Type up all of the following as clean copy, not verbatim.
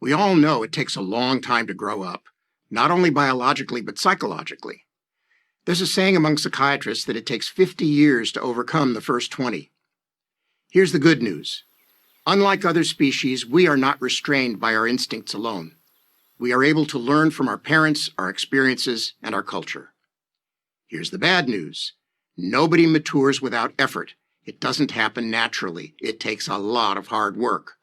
We all know it takes a long time to grow up, not only biologically but psychologically. There's a saying among psychiatrists that it takes 50 years to overcome the first 20. Here's the good news. Unlike other species, we are not restrained by our instincts alone. We are able to learn from our parents, our experiences, and our culture. Here's the bad news. Nobody matures without effort. It doesn't happen naturally. It takes a lot of hard work.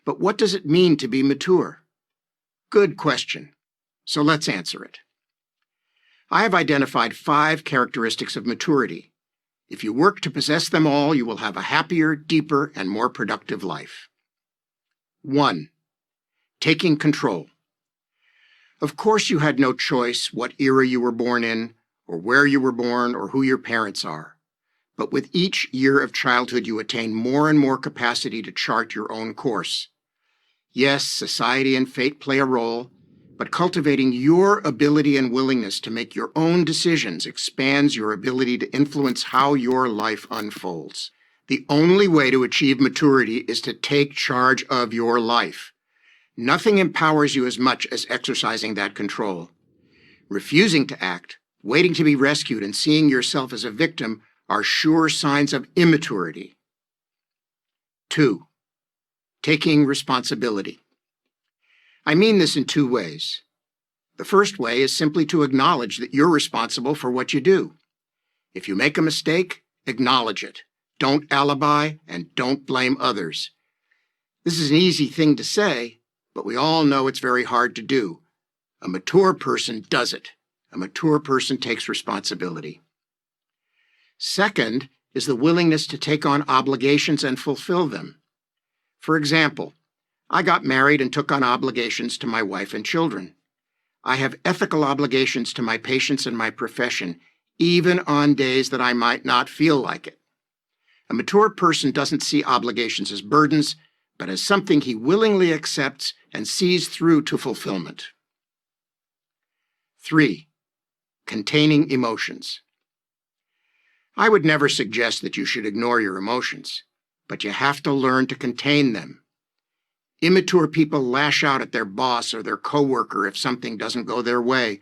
But what does it mean to be mature? Good question. So let's answer it. I have identified 5 characteristics of maturity. If you work to possess them all, you will have a happier, deeper, and more productive life. 1. Taking control. Of course, you had no choice what era you were born in, or where you were born, or who your parents are. But with each year of childhood, you attain more and more capacity to chart your own course. Yes, society and fate play a role, but cultivating your ability and willingness to make your own decisions expands your ability to influence how your life unfolds. The only way to achieve maturity is to take charge of your life. Nothing empowers you as much as exercising that control. Refusing to act, waiting to be rescued, and seeing yourself as a victim are sure signs of immaturity. 2. Taking responsibility. I mean this in 2 ways. The first way is simply to acknowledge that you're responsible for what you do. If you make a mistake, acknowledge it. Don't alibi and don't blame others. This is an easy thing to say, but we all know it's very hard to do. A mature person does it. A mature person takes responsibility. Second is the willingness to take on obligations and fulfill them. For example, I got married and took on obligations to my wife and children. I have ethical obligations to my patients and my profession, even on days that I might not feel like it. A mature person doesn't see obligations as burdens, but as something he willingly accepts and sees through to fulfillment. 3. Containing emotions. I would never suggest that you should ignore your emotions, but you have to learn to contain them. Immature people lash out at their boss or their coworker if something doesn't go their way,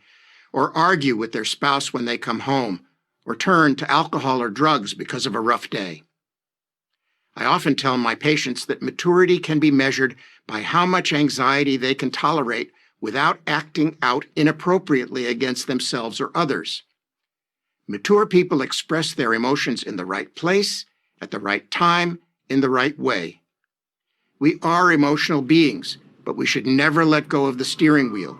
or argue with their spouse when they come home, or turn to alcohol or drugs because of a rough day. I often tell my patients that maturity can be measured by how much anxiety they can tolerate without acting out inappropriately against themselves or others. Mature people express their emotions in the right place, at the right time, in the right way. We are emotional beings, but we should never let go of the steering wheel.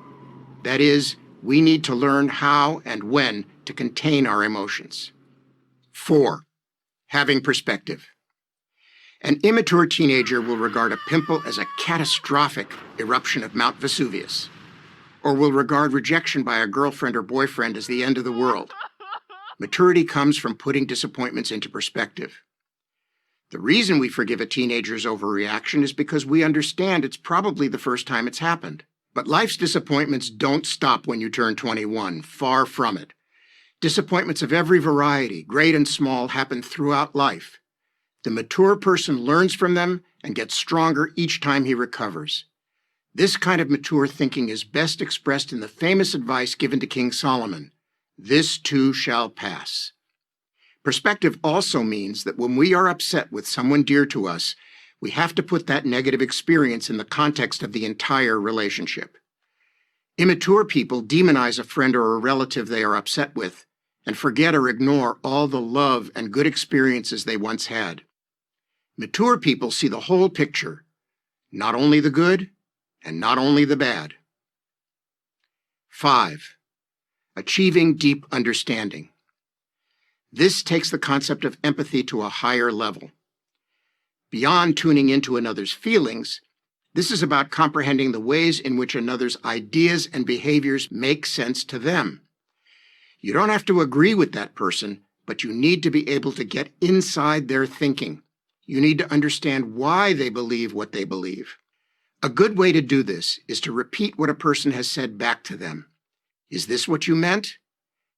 That is, we need to learn how and when to contain our emotions. 4. Having perspective. An immature teenager will regard a pimple as a catastrophic eruption of Mount Vesuvius, or will regard rejection by a girlfriend or boyfriend as the end of the world. Maturity comes from putting disappointments into perspective. The reason we forgive a teenager's overreaction is because we understand it's probably the first time it's happened. But life's disappointments don't stop when you turn 21, far from it. Disappointments of every variety, great and small, happen throughout life. The mature person learns from them and gets stronger each time he recovers. This kind of mature thinking is best expressed in the famous advice given to King Solomon, "This too shall pass." Perspective also means that when we are upset with someone dear to us, we have to put that negative experience in the context of the entire relationship. Immature people demonize a friend or a relative they are upset with and forget or ignore all the love and good experiences they once had. Mature people see the whole picture, not only the good and not only the bad. 5. Achieving deep understanding. This takes the concept of empathy to a higher level. Beyond tuning into another's feelings, this is about comprehending the ways in which another's ideas and behaviors make sense to them. You don't have to agree with that person, but you need to be able to get inside their thinking. You need to understand why they believe what they believe. A good way to do this is to repeat what a person has said back to them. Is this what you meant?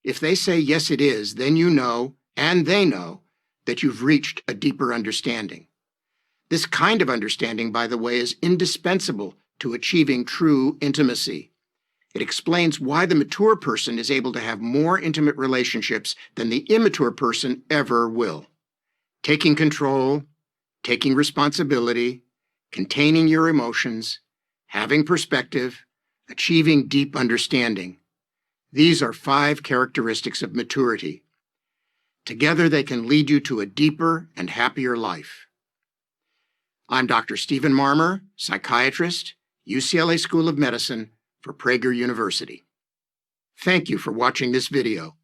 If they say, yes, it is, then you know, and they know, that you've reached a deeper understanding. This kind of understanding, by the way, is indispensable to achieving true intimacy. It explains why the mature person is able to have more intimate relationships than the immature person ever will. Taking control, taking responsibility, containing your emotions, having perspective, achieving deep understanding. These are 5 characteristics of maturity. Together they can lead you to a deeper and happier life. I'm Dr. Stephen Marmer, psychiatrist, UCLA School of Medicine for Prager University. Thank you for watching this video.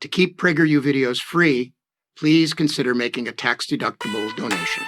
To keep Prager U videos free, please consider making a tax-deductible donation.